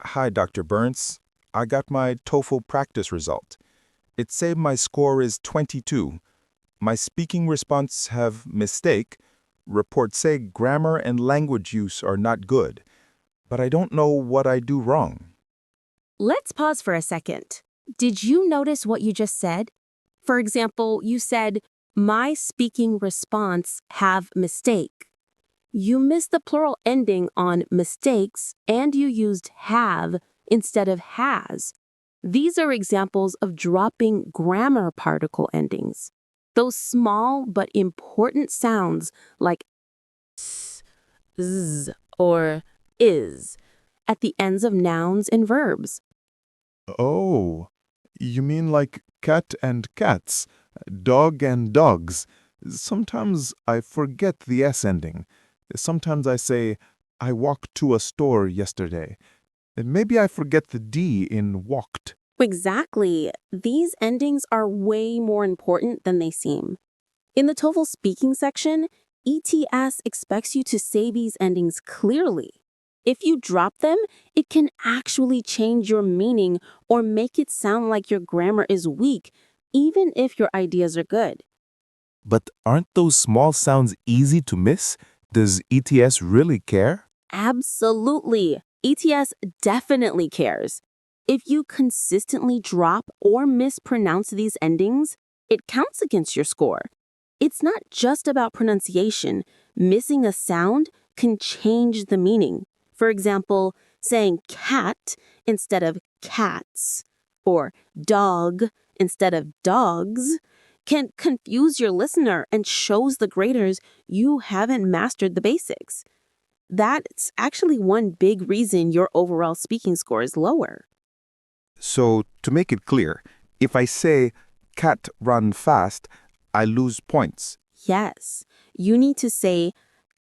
Hi, Dr. Burns. I got my TOEFL practice result. It said my score is 22. My speaking response have mistake. Reports say grammar and language use are not good. But I don't know what I do wrong. Let's pause for a second. Did you notice what you just said? For example, you said, my speaking response have mistake. You missed the plural ending on mistakes and you used have instead of has. These are examples of dropping grammar particle endings. Those small but important sounds like s, z, or is at the ends of nouns and verbs. Oh, you mean like cat and cats, dog and dogs. Sometimes I forget the S ending. Sometimes I say, I walked to a store yesterday. Maybe I forget the D in walked. Exactly. These endings are way more important than they seem. In the TOEFL Speaking section, ETS expects you to say these endings clearly. If you drop them, it can actually change your meaning or make it sound like your grammar is weak, even if your ideas are good. But aren't those small sounds easy to miss? Does ETS really care? Absolutely. ETS definitely cares. If you consistently drop or mispronounce these endings, it counts against your score. It's not just about pronunciation. Missing a sound can change the meaning. For example, saying cat instead of cats or dog instead of dogs can confuse your listener and shows the graders you haven't mastered the basics. That's actually one big reason your overall speaking score is lower. So, to make it clear, if I say cat run fast, I lose points. Yes, you need to say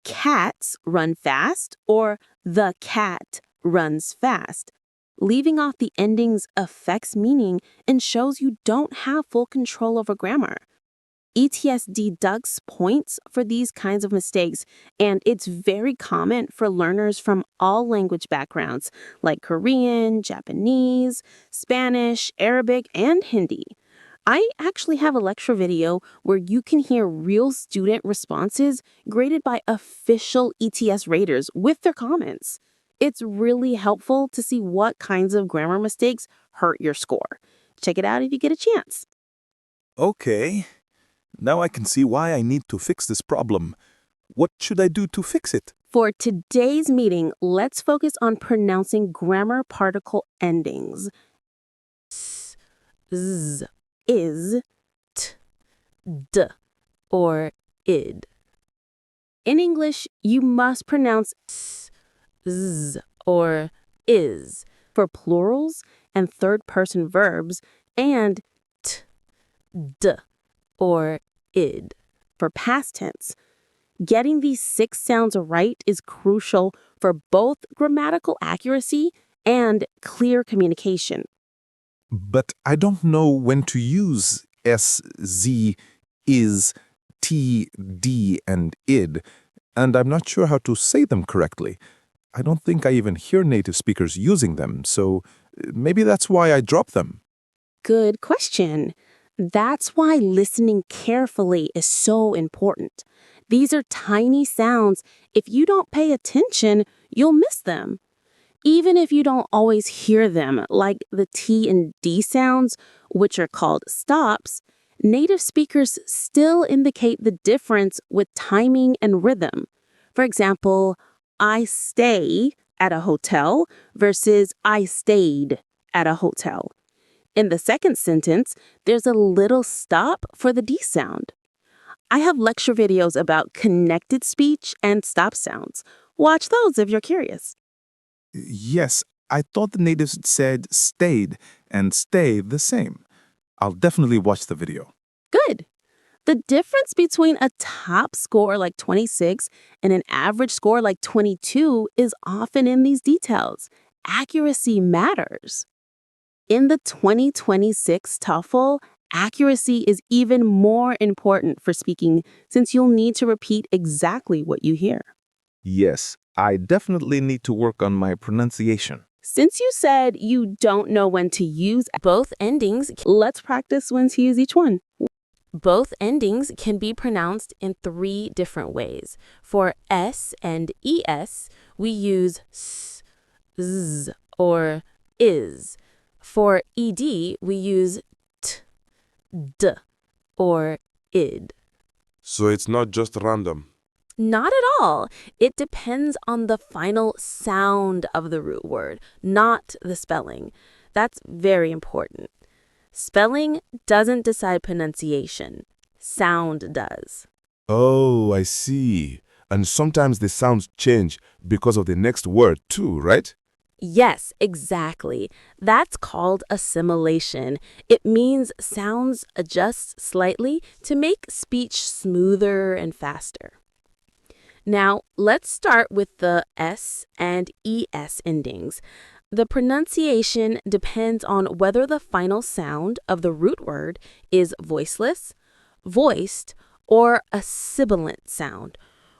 cats run fast or the cat runs fast. Leaving off the endings affects meaning and shows you don't have full control over grammar. ETS deducts points for these kinds of mistakes, and it's very common for learners from all language backgrounds like Korean, Japanese, Spanish, Arabic, and Hindi. I actually have a lecture video where you can hear real student responses graded by official ETS raters with their comments. It's really helpful to see what kinds of grammar mistakes hurt your score. Check it out if you get a chance. Okay, now I can see why I need to fix this problem. What should I do to fix it? For today's meeting, let's focus on pronouncing grammar particle endings. S, z, is, t, d, or id. In English, you must pronounce s, z, or is for plurals and third-person verbs, and t, d, or id for past tense. Getting these 6 sounds right is crucial for both grammatical accuracy and clear communication. But I don't know when to use S, Z, is, T, D, and id, and I'm not sure how to say them correctly. I don't think I even hear native speakers using them, so maybe that's why I drop them. Good question. That's why listening carefully is so important. These are tiny sounds. If you don't pay attention, you'll miss them. Even if you don't always hear them, like the T and D sounds, which are called stops, native speakers still indicate the difference with timing and rhythm. For example, I stay at a hotel versus I stayed at a hotel. In the second sentence, there's a little stop for the D sound. I have lecture videos about connected speech and stop sounds. Watch those if you're curious. Yes, I thought the natives said stayed and stay the same. I'll definitely watch the video. Good. The difference between a top score like 26 and an average score like 22 is often in these details. Accuracy matters. In the 2026 TOEFL, accuracy is even more important for speaking since you'll need to repeat exactly what you hear. Yes, I definitely need to work on my pronunciation. Since you said you don't know when to use both endings, let's practice when to use each one. Both endings can be pronounced in 3 different ways. For S and ES, we use S, Z, or is. For ED, we use T, D, or id. So it's not just random. Not at all. It depends on the final sound of the root word, not the spelling. That's very important. Spelling doesn't decide pronunciation. Sound does. Oh, I see. And sometimes the sounds change because of the next word too, right? Yes, exactly. That's called assimilation. It means sounds adjust slightly to make speech smoother and faster. Now, let's start with the S and ES endings. The pronunciation depends on whether the final sound of the root word is voiceless, voiced, or a sibilant sound.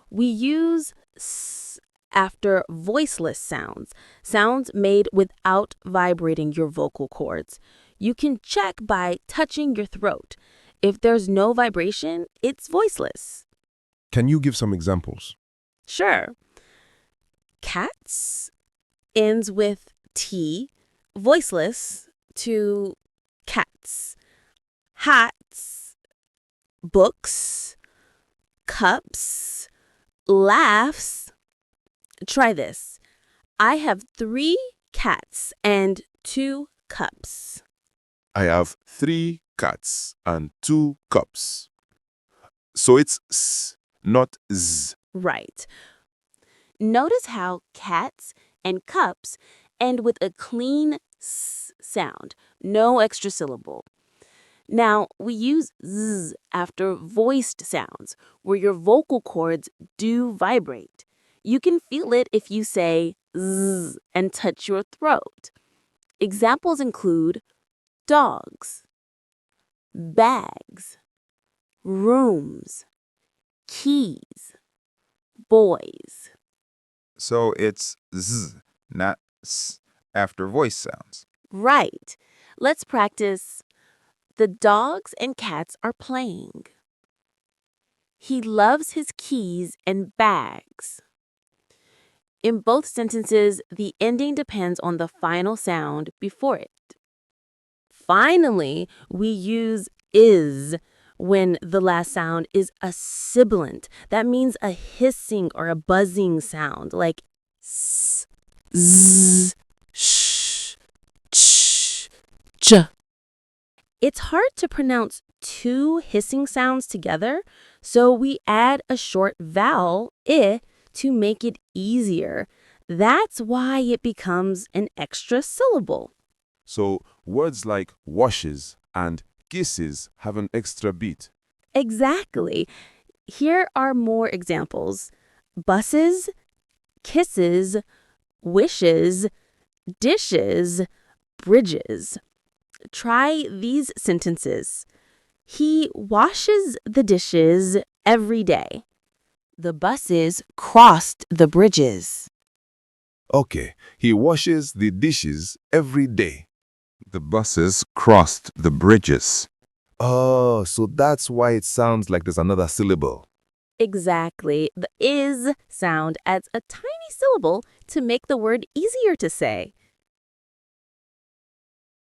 We use S after voiceless sounds, sounds made without vibrating your vocal cords. You can check by touching your throat. If there's no vibration, it's voiceless. Can you give some examples? Sure. Cats ends with T, voiceless to cats. Hats, books, cups, laughs. Try this. I have 3 cats and 2 cups. I have 3 cats and 2 cups. So it's S, not Z. Right. Notice how cats and cups end with a clean S sound, no extra syllable. Now, we use Z after voiced sounds, where your vocal cords do vibrate. You can feel it if you say Z and touch your throat. Examples include dogs, bags, rooms, keys, boys. So it's Z, not S, after voice sounds. Right. Let's practice. The dogs and cats are playing. He loves his keys and bags. In both sentences, the ending depends on the final sound before it. Finally, we use is when the last sound is a sibilant. That means a hissing or a buzzing sound, like s, z, sh, ch, ch. It's hard to pronounce 2 hissing sounds together, so we add a short vowel, I, to make it easier. That's why it becomes an extra syllable. So words like washes and kisses have an extra beat. Exactly. Here are more examples. Buses, kisses, wishes, dishes, bridges. Try these sentences. He washes the dishes every day. The buses crossed the bridges. Okay, he washes the dishes every day. The buses crossed the bridges. Oh, so that's why it sounds like there's another syllable. Exactly. The is sound adds a tiny syllable to make the word easier to say.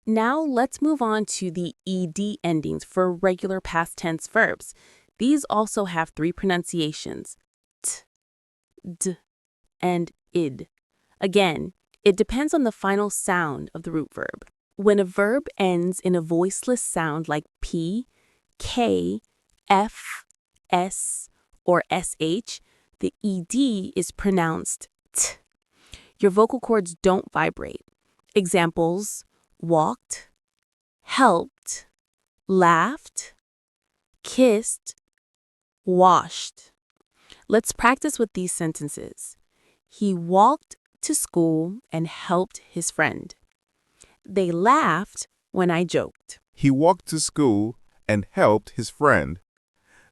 Now let's move on to the ed endings for regular past tense verbs. These also have 3 pronunciations, t, d, and id. Again, it depends on the final sound of the root verb. When a verb ends in a voiceless sound like P, K, F, S, or SH, the ed is pronounced t. Your vocal cords don't vibrate. Examples: walked, helped, laughed, kissed, washed. Let's practice with these sentences. He walked to school and helped his friend. They laughed when I joked. He walked to school and helped his friend.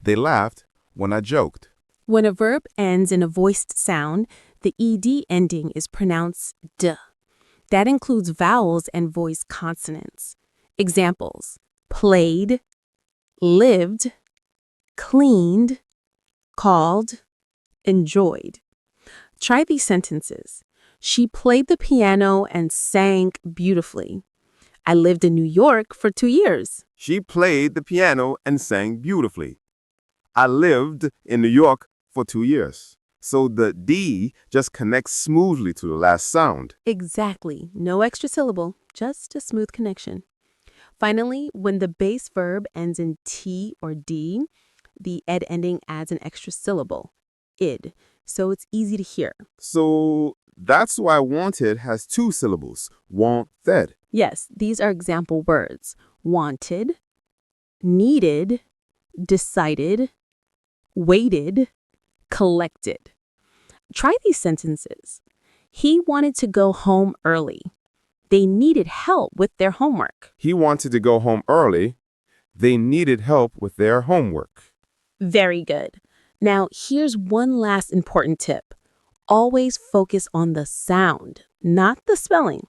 They laughed when I joked. When a verb ends in a voiced sound, the ed ending is pronounced d. That includes vowels and voice consonants. Examples: played, lived, cleaned, called, enjoyed. Try these sentences. She played the piano and sang beautifully. I lived in New York for 2 years. She played the piano and sang beautifully. I lived in New York for 2 years. So the D just connects smoothly to the last sound. Exactly. No extra syllable, just a smooth connection. Finally, when the base verb ends in T or D, the ed ending adds an extra syllable, id, so it's easy to hear. So that's why wanted has 2 syllables, wanted. Yes, these are example words: wanted, needed, decided, waited, collected. Try these sentences. He wanted to go home early. They needed help with their homework. He wanted to go home early. They needed help with their homework. Very good. Now, here's one last important tip. Always focus on the sound, not the spelling.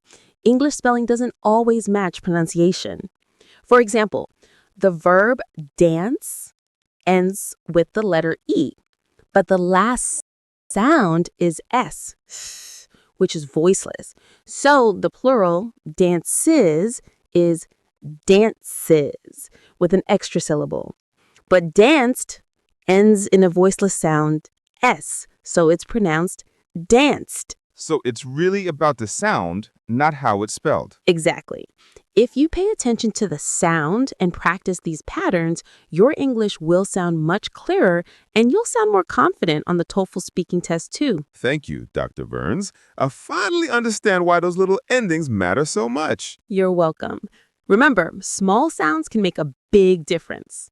English spelling doesn't always match pronunciation. For example, the verb dance ends with the letter E, but the last sound is S, which is voiceless. So the plural, dances, is dances with an extra syllable. But danced ends in a voiceless sound, S, so it's pronounced danced. So it's really about the sound, not how it's spelled. Exactly. If you pay attention to the sound and practice these patterns, your English will sound much clearer and you'll sound more confident on the TOEFL speaking test too. Thank you, Dr. Burns. I finally understand why those little endings matter so much. You're welcome. Remember, small sounds can make a big difference.